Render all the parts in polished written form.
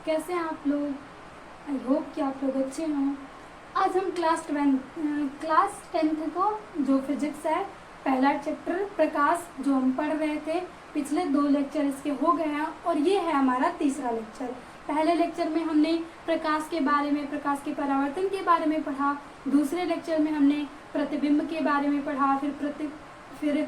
कैसे हैं आप लोग। आई होप कि आप लोग अच्छे हों। आज हम क्लास टेंथ को जो फिजिक्स है पहला चैप्टर प्रकाश जो हम पढ़ रहे थे, पिछले 2 लेक्चर इसके हो गए हैं और ये है हमारा तीसरा लेक्चर। पहले लेक्चर में हमने प्रकाश के बारे में, प्रकाश के परावर्तन के बारे में पढ़ा। दूसरे लेक्चर में हमने प्रतिबिंब के बारे में पढ़ा, फिर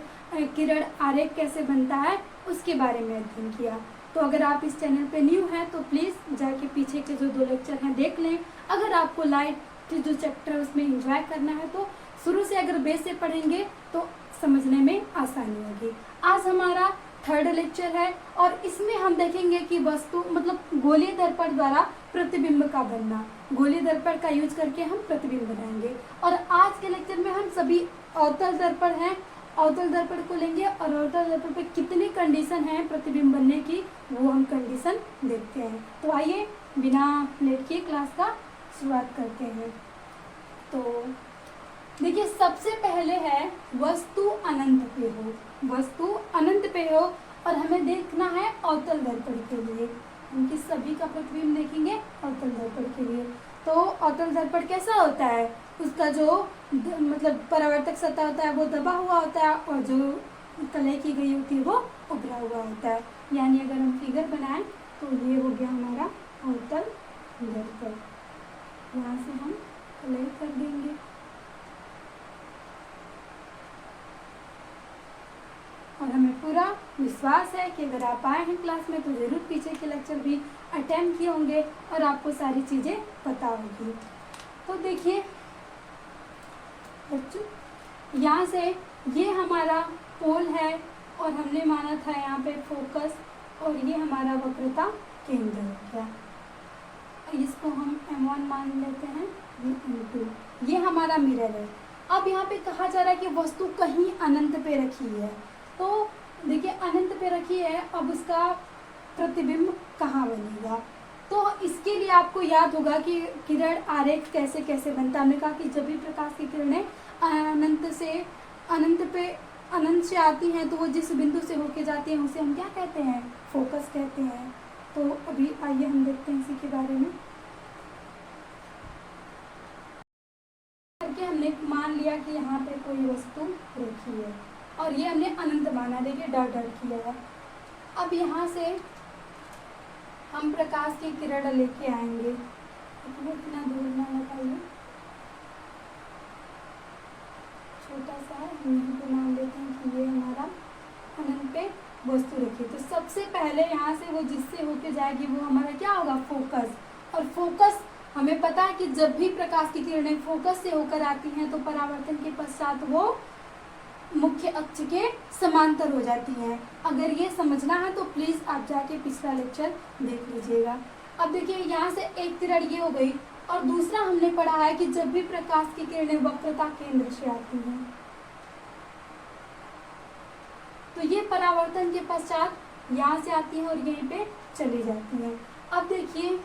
किरण आरेख कैसे बनता है उसके बारे में अध्ययन किया। तो अगर आप इस चैनल पे न्यू हैं तो प्लीज़ जाके पीछे के जो 2 लेक्चर हैं देख लें। अगर आपको लाइट जो चैप्टर है उसमें एंजॉय करना है तो शुरू से अगर बेस से पढ़ेंगे तो समझने में आसानी होगी। आज हमारा 3rd लेक्चर है और इसमें हम देखेंगे कि वस्तु मतलब गोलीय दर्पण द्वारा प्रतिबिंब का बनना। गोलीय दर्पण का यूज करके हम प्रतिबिंब बनाएंगे। और आज के लेक्चर में हम सभी अवतल दर्पण हैं, अवतल दर्पण को लेंगे और अवतल दर्पण पे कितनी कंडीशन है प्रतिबिंब बनने की वो हम कंडीशन देखते हैं। तो आइए बिना लेट किए क्लास का शुरुआत करते हैं। तो देखिए, सबसे पहले है वस्तु अनंत पे हो, वस्तु अनंत पे हो और हमें देखना है अवतल दर्पण के लिए। उनकी सभी का प्रतिबिंब देखेंगे अवतल दर्पण के लिए। तो अवतल दर्पण कैसा होता है, उसका जो मतलब परावर्तक सतह होता है वो दबा हुआ होता है और जो कलय की गई होती है वो उभरा हुआ होता है। यानी अगर हम फिगर बनाएं तो ये हो गया हमारा अवतल दर्पण। यहाँ से हम कलय कर देंगे। और हमें पूरा विश्वास है कि अगर आप आए हैं क्लास में तो ज़रूर पीछे के लेक्चर भी अटेंड किए होंगे और आपको सारी चीज़ें पता होगी। तो देखिए बच्चों, यहाँ से ये हमारा पोल है और हमने माना था यहाँ पे फोकस और ये हमारा वक्रता केंद्र हो गया। इसको हम M1 मान लेते हैं, ये M2। ये हमारा मिरर है। अब यहाँ पे कहा जा रहा है कि वस्तु कहीं अनंत पे रखी है। तो देखिए अनंत पे रखी है, अब उसका प्रतिबिंब कहाँ बनेगा। तो इसके लिए आपको याद होगा कि किरण आरेख कैसे कैसे बनता है। हमने कहा कि जब भी प्रकाश की किरणें अनंत से आती हैं तो वो जिस बिंदु से होके जाती हैं उसे हम क्या कहते हैं, फोकस कहते हैं। तो अभी आइए हम देखते हैं इसी के बारे में। करके हमने मान लिया कि यहाँ पे कोई वस्तु रखी है और ये हमने अनंत माना, देखिए डॉट डॉट किया है। अब यहाँ से हम प्रकाश की किरण लेके आएंगे, इतना दूर ना लगाइए, छोटा सा है, यहीं पे मान लेते हैं कि ये हमारा अनंत पे वस्तु रखी। तो सबसे पहले यहाँ से वो जिससे होके जाएगी वो हमारा क्या होगा, फोकस। और फोकस हमें पता है कि जब भी प्रकाश की किरणें फोकस से होकर आती हैं तो परावर्तन के पश्चात वो मुख्य अक्ष के समांतर हो जाती हैं। अगर ये समझना है तो प्लीज़ आप जाके पिछला लेक्चर देख लीजिएगा। अब देखिए यहाँ से एक किरण ये हो गई और दूसरा हमने पढ़ा है कि जब भी प्रकाश की किरणें वक्रता केंद्र से आती हैं तो ये परावर्तन के पश्चात यहाँ से आती है और यहीं पे चली जाती है। अब देखिए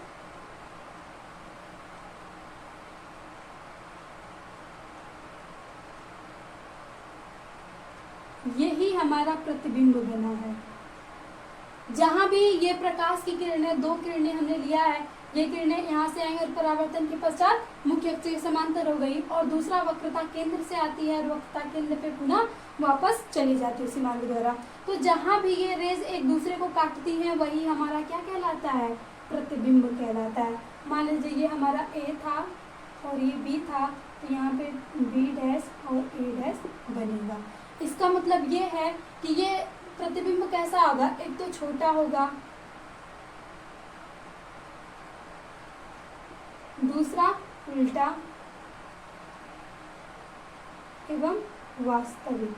यही हमारा प्रतिबिंब बना है। जहां भी ये प्रकाश की किरणें, 2 किरणें हमने लिया है, ये किरणें यहाँ से आएंगे और परावर्तन के पश्चात मुख्य अक्ष के समांतर हो गई और दूसरा वक्रता केंद्र से आती है और वक्रता केंद्र पे पुनः वापस चली जाती है उसी मार्ग द्वारा। तो जहां भी ये रेज एक दूसरे को काटती हैं वही हमारा क्या कहलाता है, प्रतिबिंब कहलाता है। मान लीजिए ये हमारा A था और ये B था, तो यहाँ पे B' और A' बनेगा। इसका मतलब ये है कि ये प्रतिबिंब कैसा होगा, एक तो छोटा होगा, दूसरा उल्टा एवं वास्तविक।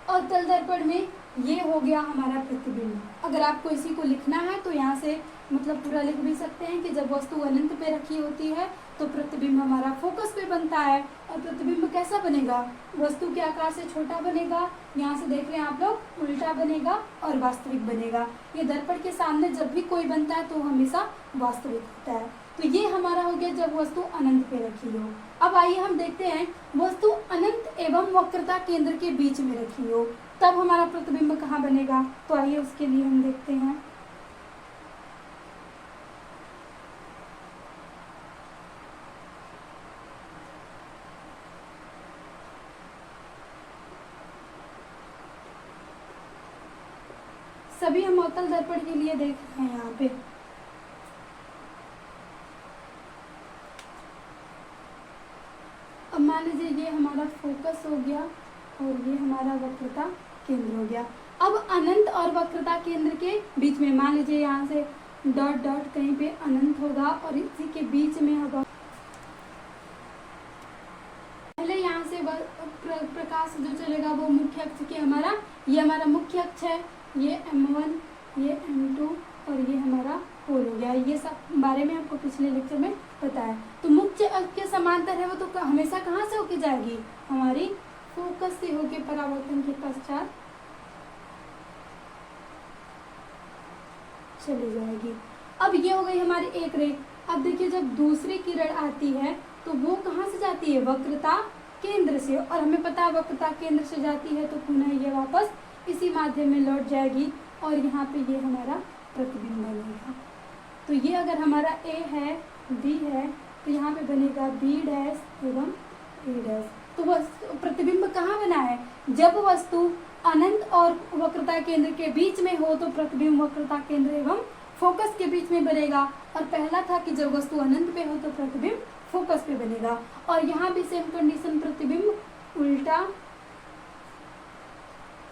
अवतल दर्पण में ये हो गया हमारा प्रतिबिंब। अगर आपको इसी को लिखना है तो यहाँ से मतलब पूरा लिख भी सकते हैं कि जब वस्तु अनंत पे रखी होती है तो प्रतिबिंब हमारा फोकस पे बनता है। और प्रतिबिंब कैसा बनेगा, वस्तु के आकार से छोटा बनेगा, यहाँ से देख रहे हैं आप लोग, उल्टा बनेगा और वास्तविक बनेगा। ये दर्पण के सामने जब भी कोई बनता है तो हमेशा वास्तविक होता है। तो ये हमारा हो गया जब वस्तु अनंत पे रखी हो। अब आइए हम देखते हैं वस्तु अनंत एवं वक्रता केंद्र के बीच में रखी हो। तब हमारा प्रतिबिंब कहाँ बनेगा। तो आइए उसके लिए हम देखते हैं। सभी हम अवतल दर्पण के लिए देख रहे हैं यहाँ पे। अब मान लीजिए ये हमारा फोकस हो गया और ये हमारा वक्रता केंद्र हो गया। अब अनंत और वक्रता केंद्र के बीच में मान लीजिए यहाँ से डॉट डॉट कहीं पे अनंत होगा और इसी के बीच में होगा। पहले यहाँ से प्रकाश जो चलेगा वो मुख्य अक्ष के हमारा, ये हमारा मुख्य अक्ष है, ये M1, ये M2 और ये हमारा पोल हो गया। ये सब बारे में आपको पिछले लेक्चर में बताया। तो मुख्य अक्ष के समांतर है वो तो हमेशा कहाँ से होके जाएगी, हमारी फोकस से होके परावर्तन के पश्चात चली जाएगी। अब ये हो गई हमारी एक रे। अब देखिए जब दूसरी किरण आती है तो वो कहाँ से जाती है, वक्रता केंद्र से, और हमें पता है वक्रता केंद्र से जाती है तो पुनः ये वापस इसी माध्यम में लौट जाएगी और यहाँ पे ये हमारा प्रतिबिंब बनेगा। तो ये अगर हमारा A है, B है, तो यहाँ पे बनेगा B डैश एवं A डैश। तो वह प्रतिबिंब कहाँ बना है, जब वस्तु अनंत और वक्रता केंद्र के बीच में हो तो प्रतिबिंब वक्रता केंद्र एवं फोकस के बीच में बनेगा। और पहला था कि जब वस्तु अनंत पे हो तो प्रतिबिंब फोकस पे बनेगा। और यहाँ भी सेम कंडीशन, प्रतिबिंब उल्टा,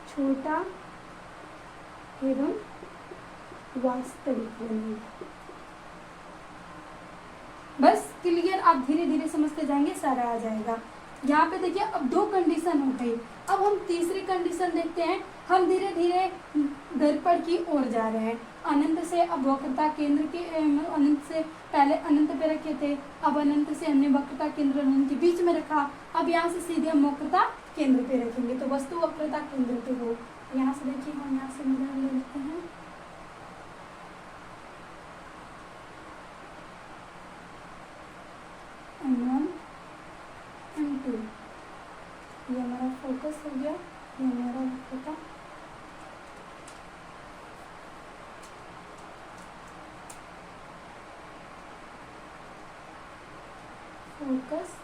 छोटा एवं वास्तविक बनेगा। बस क्लियर, आप धीरे धीरे समझते जाएंगे, सारा आ जाएगा। यहाँ पे देखिए अब दो कंडीशन हो गई। अब हम तीसरी कंडीशन देखते हैं। हम धीरे धीरे दर्पण की ओर जा रहे हैं। अनंत से अब वक्रता केंद्र के, अनंत से पहले अनंत पे रखे थे, अब अनंत से हमने वक्रता केंद्र अनंत के बीच में रखा। अब यहाँ से सीधे हम वक्रता केंद्र पे रखेंगे तो वस्तु वक्रता केंद्र पे हो। यहाँ से देखिए हम यहाँ से मिरर ले लेते हैं। M1, M2, ये हमारा फोकस हो गया, ये हमारा वक्रता। फोकस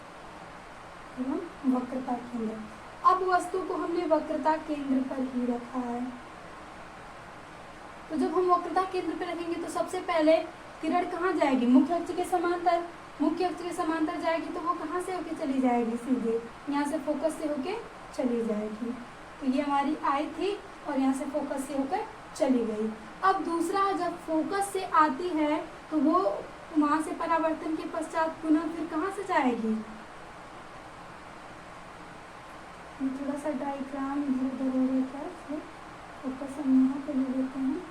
एवं वक्रता केंद्र। अब वस्तु को हमने वक्रता केंद्र पर ही रखा है। तो जब हम वक्रता केंद्र पर रखेंगे तो सबसे पहले किरण कहाँ जाएगी, मुख्य अक्ष के समांतर। मुख्य अक्ष के समांतर जाएगी तो वो कहाँ से होके चली जाएगी, सीधे यहाँ से फोकस से होके चली जाएगी। तो ये हमारी आई थी और यहाँ से फोकस से होकर चली गई। अब दूसरा, जब फोकस से आती है तो वो वहाँ से परावर्तन के पश्चात पुनः फिर कहाँ से जाएगी। थोड़ा सा डायग्राम इधर उधर हो रहा है, फोकस हम यहाँ पे ले लेते हैं।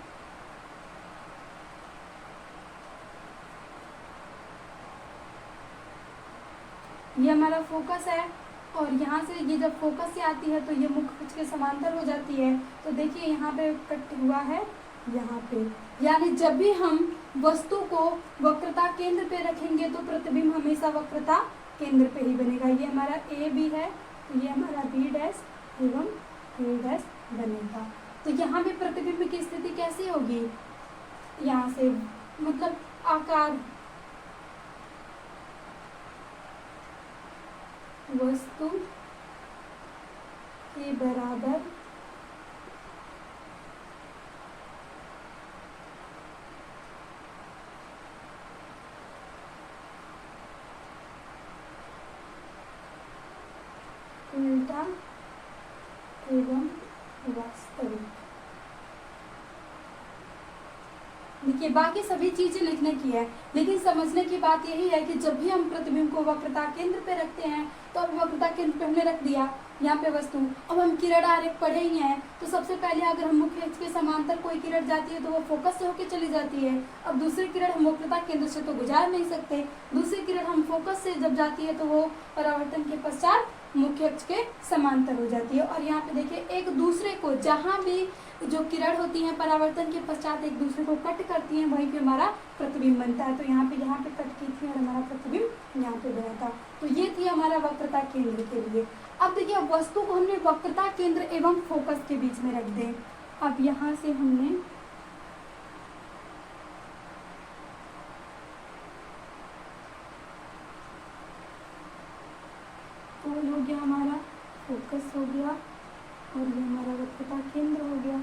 ये हमारा फोकस है और यहाँ से ये जब फोकस से आती है तो ये मुख्य अक्ष के समांतर हो जाती है। तो देखिए यहाँ पे कट हुआ है यहाँ पे, यानी जब भी हम वस्तु को वक्रता केंद्र पे रखेंगे तो प्रतिबिंब हमेशा वक्रता केंद्र पे ही बनेगा। ये हमारा A भी है तो ये हमारा B डैश एवं A डैश बनेगा। तो यहाँ भी प्रतिबिंब की स्थिति कैसी होगी, यहाँ से मतलब आकार, वस्तु के बराबर उल्टा एवं वास्तविक। देखिए बाकी सभी चीजें लिखने की है, लेकिन समझने की बात यही है कि जब भी हम प्रतिबिंब को वक्रता केंद्र पे रखते हैं तो अब वक्रता केंद्र पे हमने रख दिया यहाँ पे वस्तु। अब हम किरण आरेख पढ़े ही हैं तो सबसे पहले अगर हम मुख्य अक्ष के समांतर कोई किरण जाती है तो वो फोकस से होकर चली जाती है। अब दूसरी किरण हम वक्रता केंद्र से तो गुजार नहीं सकते, दूसरी किरण हम फोकस से जब जाती है तो वो परावर्तन के पश्चात मुख्य अक्ष के समांतर हो जाती है। और यहाँ पे देखिए एक दूसरे को, जहाँ भी जो किरण होती हैं परावर्तन के पश्चात एक दूसरे को कट करती हैं, वहीं पे हमारा प्रतिबिंब बनता है। तो यहाँ पे कट की थी और हमारा प्रतिबिंब यहाँ पे बना था। तो ये थी हमारा वक्रता केंद्र के लिए। अब देखिए वस्तु को हमने वक्रता केंद्र एवं फोकस के बीच में रख दें। अब यहाँ से हमने पोल हो गया, हमारा फोकस हो गया, और ये हमारा वक्रता केंद्र हो गया।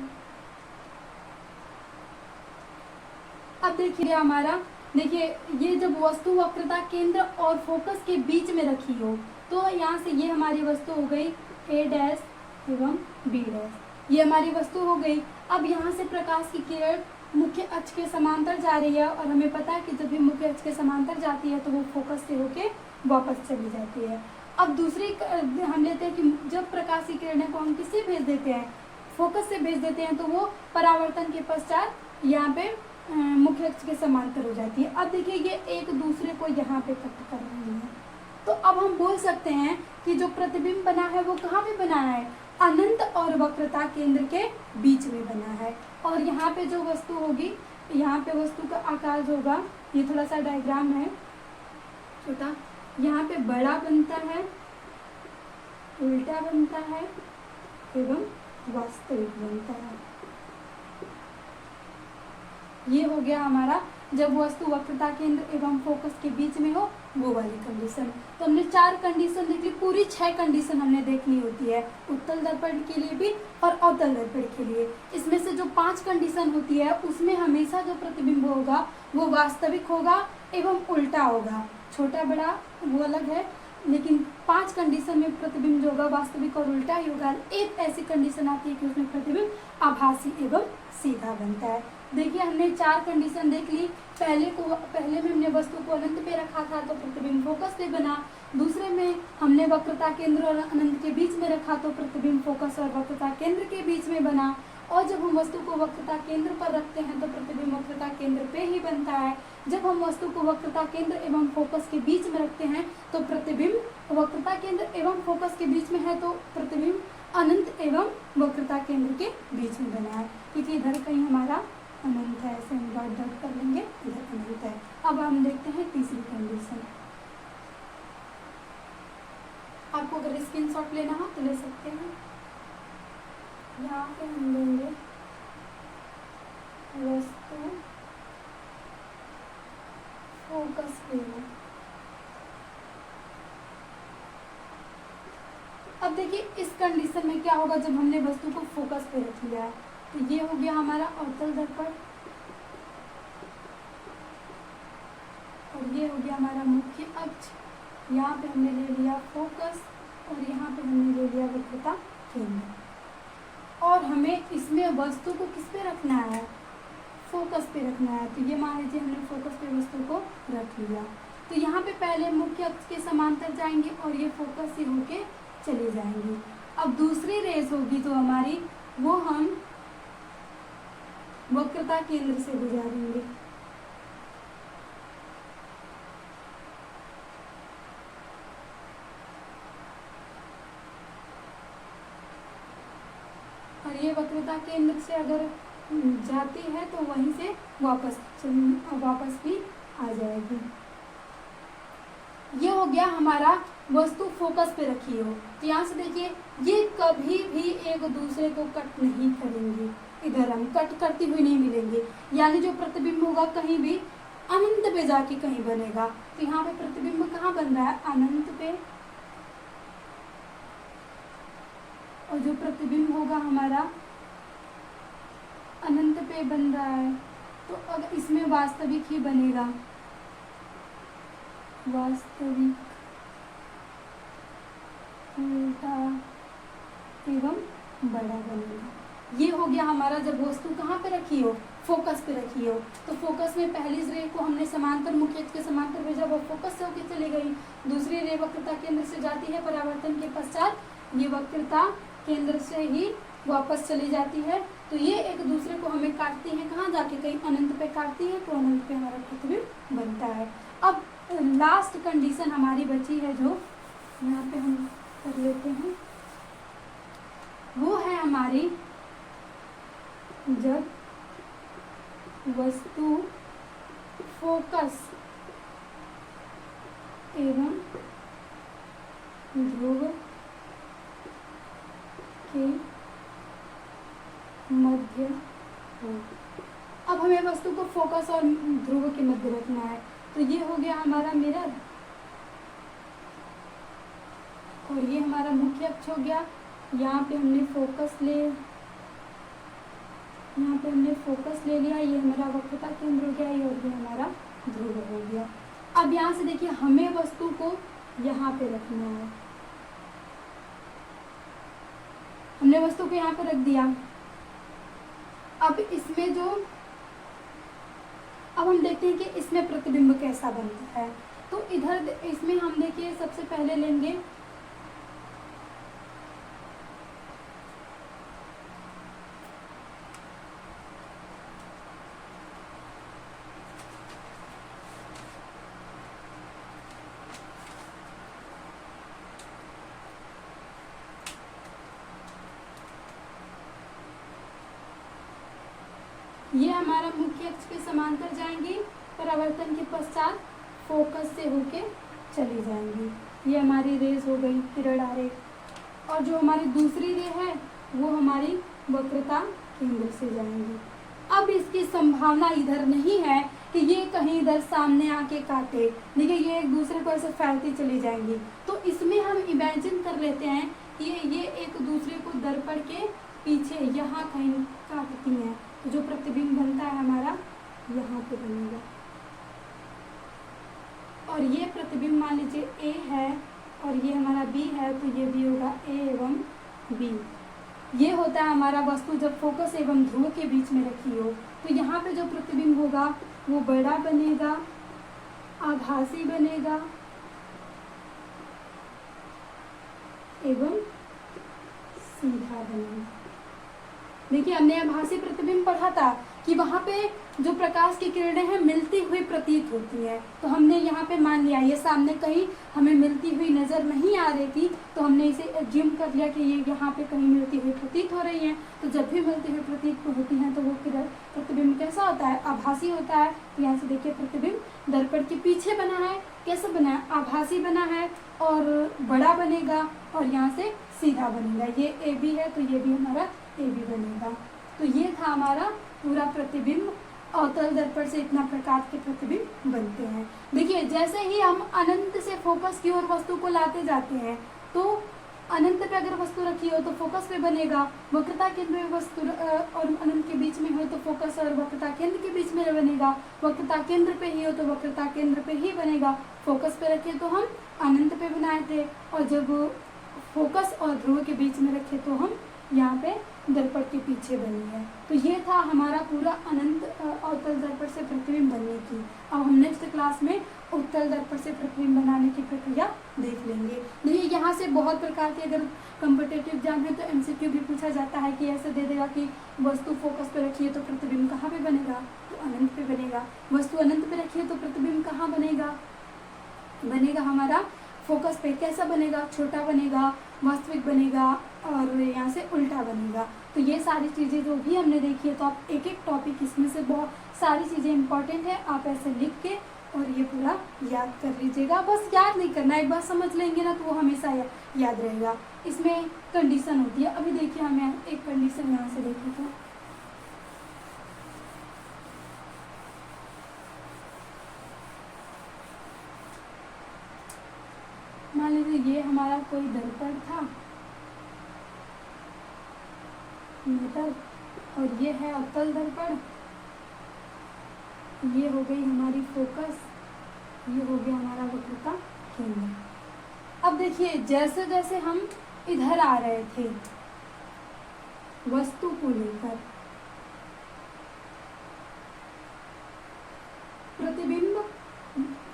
अब देखिए हमारा, देखिए ये जब वस्तु वक्रता केंद्र और फोकस के बीच में रखी हो, तो यहाँ से ये हमारी वस्तु हो गई A डैश एवं B डैश, ये हमारी वस्तु हो गई। अब यहाँ से प्रकाश की किरण मुख्य अक्ष के समांतर जा रही है, और हमें पता है कि जब भी मुख्य अक्ष के समांतर जाती है तो वो फोकस से होके वापस चली जाती है। अब दूसरी हम लेते हैं कि जब प्रकाश की किरणें को हम किससे भेज देते हैं, फोकस से भेज देते हैं, तो वो परावर्तन के पश्चात यहाँ पे मुख्य अक्ष के समांतर हो जाती है। अब देखिए ये एक दूसरे को यहाँ पे कट कर रही है, तो अब हम बोल सकते हैं कि जो प्रतिबिंब बना है वो कहाँ पे बना है, अनंत और वक्रता केंद्र के बीच में बना है। और यहाँ पे जो वस्तु होगी, यहाँ पे वस्तु का आकार जो होगा, ये थोड़ा सा डायग्राम है छोटा, यहाँ पे बड़ा बनता है, उल्टा बनता है एवं वास्तविक बनता है। ये हो गया हमारा जब वस्तु वक्रता केंद्र एवं फोकस के बीच में हो, वो वाली कंडीशन। तो हमने 4 कंडीशन देख ली, पूरी 6 कंडीशन हमने देखनी होती है उत्तल दर्पण के लिए भी और अवतल दर्पण के लिए। इसमें से जो 5 कंडीशन होती है उसमें हमेशा जो प्रतिबिंब होगा वो वास्तविक होगा एवं उल्टा होगा, छोटा बड़ा वो अलग है, लेकिन 5 कंडीशन में प्रतिबिंब जो होगा वास्तविक और उल्टा ही होगा। एक ऐसी कंडीशन आती है कि उसमें प्रतिबिंब आभासी एवं सीधा बनता है। देखिए हमने 4 कंडीशन देख ली। पहले में हमने वस्तु को अनंत पे रखा था तो प्रतिबिंब फोकस पे बना। दूसरे में हमने वक्रता केंद्र और अनंत के बीच में रखा तो प्रतिबिंब फोकस और वक्रता केंद्र के बीच में बना। और जब हम वस्तु को वक्रता केंद्र पर रखते हैं तो प्रतिबिंब वक्रता केंद्र पे ही बनता है। जब हम वस्तु को वक्रता केंद्र एवं फोकस के बीच में रखते हैं तो प्रतिबिंब वक्रता केंद्र एवं फोकस के बीच में है, तो प्रतिबिंब अनंत एवं वक्रता केंद्र के बीच में बना है, क्योंकि इधर कहीं हमारा अनंत है, ऐसे हम डॉट डॉट कर लेंगे, इधर अनंत है। अब हम देखते हैं तीसरी कंडीशन। आपको अगर स्क्रीनशॉट लेना हो तो ले सकते हैं। यहाँ पे हम लेंगे वस्तु फोकस पे है। अब देखिए इस कंडीशन में क्या होगा, जब हमने वस्तु को फोकस पे रख लिया है तो ये हो गया हमारा अवतल दर्पण, और ये हो गया हमारा मुख्य अक्ष। यहाँ पे हमने ले लिया फोकस और यहाँ पे हमने ले लिया वक्रता केंद्र। और हमें इसमें वस्तु को किस पे रखना है, फोकस पे रखना है। तो ये मान लीजिए हमने फोकस पे वस्तु को रख लिया, तो यहाँ पे पहले मुख्य अक्ष के समांतर जाएंगे और ये फोकस से होके चली जाएंगी। अब दूसरी रेस होगी तो हमारी वो हम वक्रता केंद्र से गुजारेंगे। और ये वक्रता केंद्र से अगर जाती है तो वहीं से वापस भी आ जाएगी। ये हो गया हमारा वस्तु फोकस पे रखी हो। तो यहाँ से देखिए ये कभी भी एक दूसरे को कट नहीं करेंगे, इधर हम कट करती हुई नहीं मिलेंगे, यानी जो प्रतिबिंब होगा कहीं भी अनंत पे जाके कहीं बनेगा। तो यहाँ पे प्रतिबिंब कहाँ बन रहा है, अनंत पे, और जो प्रतिबिंब होगा हमारा अनंत पे बन रहा है, तो अगर इसमें वास्तविक ही बनेगा, वास्तविक, उल्टा एवं बड़ा बनेगा। ये हो गया हमारा जब वस्तु कहाँ पे रखी हो, फोकस पे रखी हो। तो फोकस में पहली रे को हमने समांतर मुख्य अक्ष के समांतर भेजा, वो फोकस से होकर चली गई। दूसरी रे वक्रता केंद्र से जाती है, परावर्तन के पश्चात ये वक्रता केंद्र से ही वापस चली जाती है। तो ये एक दूसरे को हमें काटती है, कहाँ जाके, कहीं अनंत पे काटती है, तो अनंत पे हमारा प्रतिबिंब बनता है। अब लास्ट कंडीशन हमारी बची है, जो यहाँ पे हम कर लेते हैं। वो है हमारी जब वस्तु फोकस एवं ध्रुव के मध्य हो। अब हमें वस्तु को फोकस और ध्रुव के मध्य रखना है, तो ये हो गया हमारा मिरर और ये हमारा मुख्य अक्ष हो गया। यहाँ पे हमने फोकस ले लिया, ये हमारा वक्रता केंद्र हो गया, और ये हमारा ध्रुव हो गया। अब यहाँ से देखिए हमें वस्तु को यहाँ पे रखना है, हमने वस्तु को यहाँ पे रख दिया। अब हम देखते हैं कि इसमें प्रतिबिंब कैसा बनता है। तो इधर इसमें हम देखिए सबसे पहले लेंगे ये हमारा मुख्य अक्ष के समांतर जाएंगी, परावर्तन के पश्चात फोकस से होके चली जाएंगी। ये हमारी रेस हो गई, किरण आरेख। और जो हमारी दूसरी रे है वो हमारी वक्रता केंद्र से जाएंगी। अब इसकी संभावना इधर नहीं है कि ये कहीं इधर सामने आके काटे, देखिए ये एक दूसरे को ऐसे फैलती चली जाएंगी। तो इसमें हम इमेजिन कर लेते हैं कि ये एक दूसरे को दर्पण के पीछे यहाँ कहीं काटती हैं, तो जो प्रतिबिंब बनता है हमारा यहाँ पे बनेगा। और ये प्रतिबिंब मान लीजिए ए है और ये हमारा बी है, तो ये भी होगा ए एवं बी। ये होता है हमारा वस्तु जब फोकस एवं ध्रुव के बीच में रखी हो। तो यहाँ पे जो प्रतिबिंब होगा वो बड़ा बनेगा, आभासी बनेगा एवं सीधा बनेगा। देखिए हमने आभासी प्रतिबिंब पढ़ा था कि वहाँ पे जो प्रकाश की किरणें हैं मिलती हुई प्रतीत होती है। तो हमने यहाँ पे मान लिया ये सामने कहीं हमें मिलती हुई नजर नहीं आ रही थी, तो हमने इसे एज्यूम कर लिया कि ये यहाँ पे कहीं मिलती हुई प्रतीत हो रही हैं। तो जब भी मिलती हुई प्रतीत होती हैं तो वो किरण प्रतिबिंब कैसा होता है, आभासी होता है। तो यहाँ से देखिए प्रतिबिंब दर्पण के पीछे बना है, कैसे बना है, आभासी बना है और बड़ा बनेगा और यहाँ से सीधा बनेगा। ये ए बी है तो ये भी हमारा ए बी बनेगा। तो ये था हमारा पूरा प्रतिबिंब। अवतल दर्पण से इतना प्रकार के प्रतिबिंब बनते हैं। देखिए जैसे ही हम अनंत से फोकस की ओर वस्तु को लाते जाते हैं, तो अनंत पे अगर वस्तु रखी हो तो फोकस पे बनेगा, वक्रता केंद्र में वस्तु और अनंत के बीच में हो तो फोकस और वक्रता केंद्र के बीच में बनेगा, वक्रता केंद्र पे ही हो तो वक्रता केंद्र पे ही बनेगा। फोकस पे रखे तो हम अनंत पे बनाए थे, और जब फोकस और ध्रुव के बीच में रखे तो हम यहाँ पे दर्पण के पीछे बनी है। तो ये था हमारा पूरा अनंत अवतल दर्पण से प्रतिबिंब बनने की। अब हम नेक्स्ट क्लास में उत्तल दर्पण से प्रतिबिंब बनाने की प्रक्रिया देख लेंगे। देखिए यहाँ से बहुत प्रकार के अगर कॉम्पिटिटिव एग्जाम है तो एमसीक्यू भी पूछा जाता है कि ऐसे दे देगा कि वस्तु फोकस पे रखी है तो प्रतिबिंब कहाँ पे बनेगा, तो अनंत पे बनेगा। वस्तु अनंत पे रखी है तो प्रतिबिंब कहाँ बनेगा, बनेगा हमारा फोकस पे। कैसा बनेगा, छोटा बनेगा, वास्तविक बनेगा और यहाँ से उल्टा बनेगा। तो ये सारी चीज़ें जो भी हमने देखी है, तो आप एक एक टॉपिक इसमें से बहुत सारी चीज़ें इंपॉर्टेंट है, आप ऐसे लिख के और ये पूरा याद कर लीजिएगा। बस याद नहीं करना, एक बार समझ लेंगे ना तो वो हमेशा याद रहेगा। इसमें कंडीशन होती है। अभी देखिए हमें एक कंडीशन यहाँ से देखी तो मान लीजिए ये हमारा कोई दर्पण था मीटर, और ये है अवतल दर्पण, ये हो गई हमारी फोकस, ये हो गया हमारा वक्रता केंद्र। अब देखिए जैसे जैसे हम इधर आ रहे थे वस्तु को लेकर, प्रतिबिंब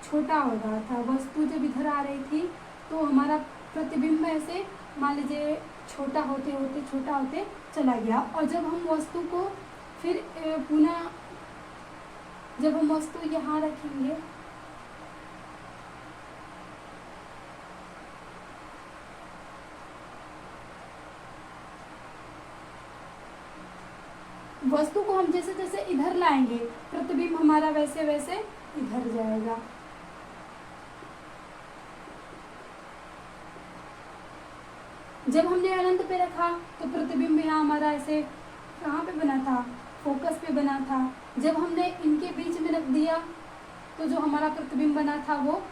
छोटा हो रहा था। वस्तु जब इधर आ रही थी तो हमारा प्रतिबिंब ऐसे मान लीजिए छोटा होते चला गया। और जब हम वस्तु को फिर पुनः जब हम वस्तु यहाँ रखेंगे वस्तु को हम जैसे जैसे इधर लाएंगे प्रतिबिंब हमारा वैसे वैसे इधर जाएगा। जब हमने अनंत पे रखा तो प्रतिबिंब यहाँ हमारा ऐसे कहाँ पे बना था, फोकस पे बना था। जब हमने इनके बीच में रख दिया तो जो हमारा प्रतिबिंब बना था वो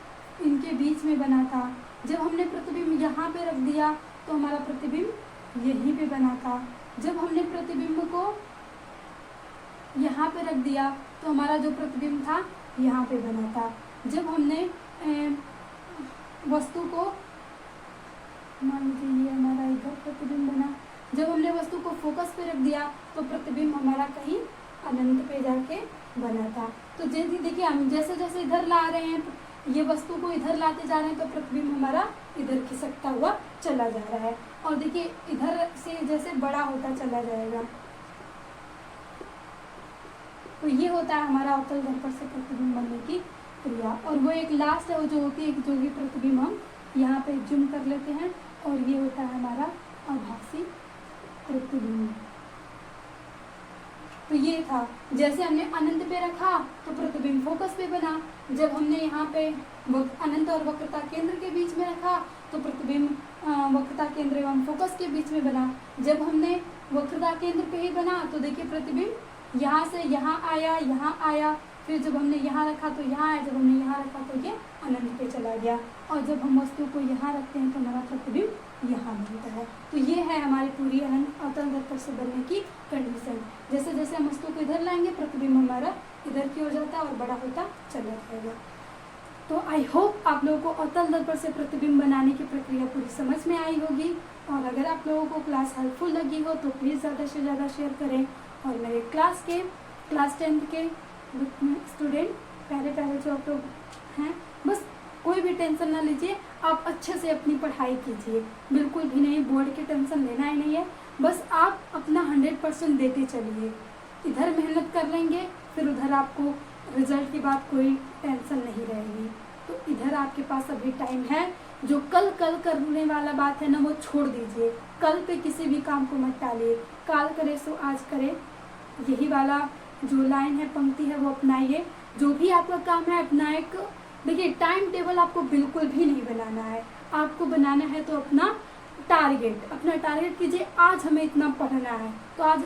इनके बीच में बना था। जब हमने प्रतिबिंब यहाँ पे रख दिया तो हमारा प्रतिबिंब यहीं पे बना था। जब हमने प्रतिबिंब को यहाँ पे रख दिया तो हमारा जो प्रतिबिंब था यहाँ पे बना था। जब हमने वस्तु को, मान लीजिए ये हमारा इधर प्रतिबिंब बना, जब हमने वस्तु को फोकस पे रख दिया तो प्रतिबिंब हमारा कहीं अनंत पे जाके बना था। तो देखिए हम जैसे जैसे इधर ला रहे हैं, ये वस्तु को इधर लाते जा रहे हैं तो प्रतिबिंब हमारा इधर खिसकता हुआ चला जा रहा है। और देखिए इधर से जैसे बड़ा होता चला जाएगा। तो ये होता है हमारा अवतल दर्पण से प्रतिबिंब बनने की क्रिया। और वो एक लास्ट है जो होती है जो कि प्रतिबिंब हम यहाँ पे जूम कर लेते हैं, और ये होता है हमारा आभासी प्रतिबिंब। तो ये था, जैसे हमने अनंत पे रखा तो प्रतिबिंब फोकस पे बना। जब हमने यहाँ पे अनंत और वक्रता केंद्र के बीच में रखा तो प्रतिबिंब वक्रता केंद्र एवं फोकस के बीच में बना। जब हमने वक्रता केंद्र पे ही बना तो देखिए प्रतिबिंब यहाँ से यहाँ आया, फिर जब हमने यहाँ रखा तो यहाँ आया, जब हमने यहाँ रखा तो ये अनंत पे चला गया। और जब हम वस्तु को यहाँ रखते हैं तो हमारा प्रतिबिंब यहाँ बनता है। तो ये है हमारी पूरी अवतल दर्पण से बनने की कंडीशन। जैसे जैसे हम वस्तु को इधर लाएंगे प्रतिबिंब हमारा इधर की ओर जाता है और बड़ा होता चला जाएगा। तो आई होप आप लोगों को अवतल दर्पण से प्रतिबिंब बनाने की प्रक्रिया पूरी समझ में आई होगी। और अगर आप लोगों को क्लास हेल्पफुल लगी हो तो प्लीज़ ज़्यादा से ज़्यादा शेयर करें। और मेरे क्लास 10th के स्टूडेंट प्यारे जो आप लोग हैं, बस कोई भी टेंशन ना लीजिए, आप अच्छे से अपनी पढ़ाई कीजिए, बिल्कुल भी नहीं, बोर्ड की टेंशन लेना ही नहीं है। बस आप अपना 100% देते चलिए। इधर मेहनत कर लेंगे फिर उधर आपको रिजल्ट की बात कोई टेंशन नहीं रहेगी। तो इधर आपके पास अभी टाइम है। जो कल करने वाला बात है ना वो छोड़ दीजिए। कल पे किसी भी काम को मत टालिए। काल करे सो आज करे, यही वाला जो लाइन है, पंक्ति है, वो अपनाइए। जो भी आपका काम है अपना एक देखिए टाइम टेबल आपको बिल्कुल भी नहीं बनाना है। आपको बनाना है तो अपना टारगेट कीजिए। आज हमें इतना पढ़ना है तो आज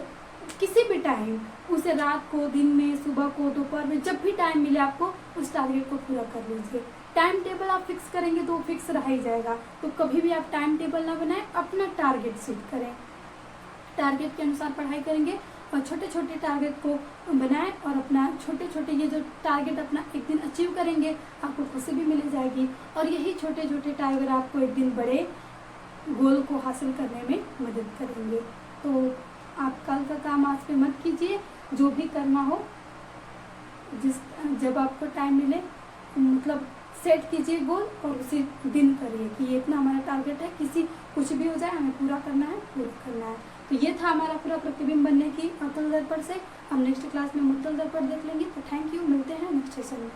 किसी भी टाइम, उसे रात को, दिन में, सुबह को, दोपहर में, जब भी टाइम मिले आपको उस टारगेट को पूरा कर लीजिए। टाइम टेबल आप फिक्स करेंगे तो वो फिक्स रह ही जाएगा। तो कभी भी आप टाइम टेबल ना बनाएं, अपना टारगेट सेट करें। टारगेट के अनुसार पढ़ाई करेंगे और छोटे छोटे टारगेट को बनाएं और अपना छोटे ये जो टारगेट अपना एक दिन अचीव करेंगे आपको खुशी भी मिल जाएगी। और यही छोटे छोटे टारगेट आपको एक दिन बड़े गोल को हासिल करने में मदद करेंगे। तो आप कल का काम आज पे मत कीजिए, जो भी करना हो जब आपको टाइम मिले मतलब सेट कीजिए गोल और उसी दिन करिए कि ये इतना हमारा टारगेट है, कुछ भी हो जाए हमें पूरा करना है। तो ये था हमारा पूरा प्रतिबिंब बनने की अवतल दर्पण से। हम नेक्स्ट क्लास में मुत्तल दर्पण देख लेंगे। तो थैंक यू, मिलते हैं नेक्स्ट सेशन में।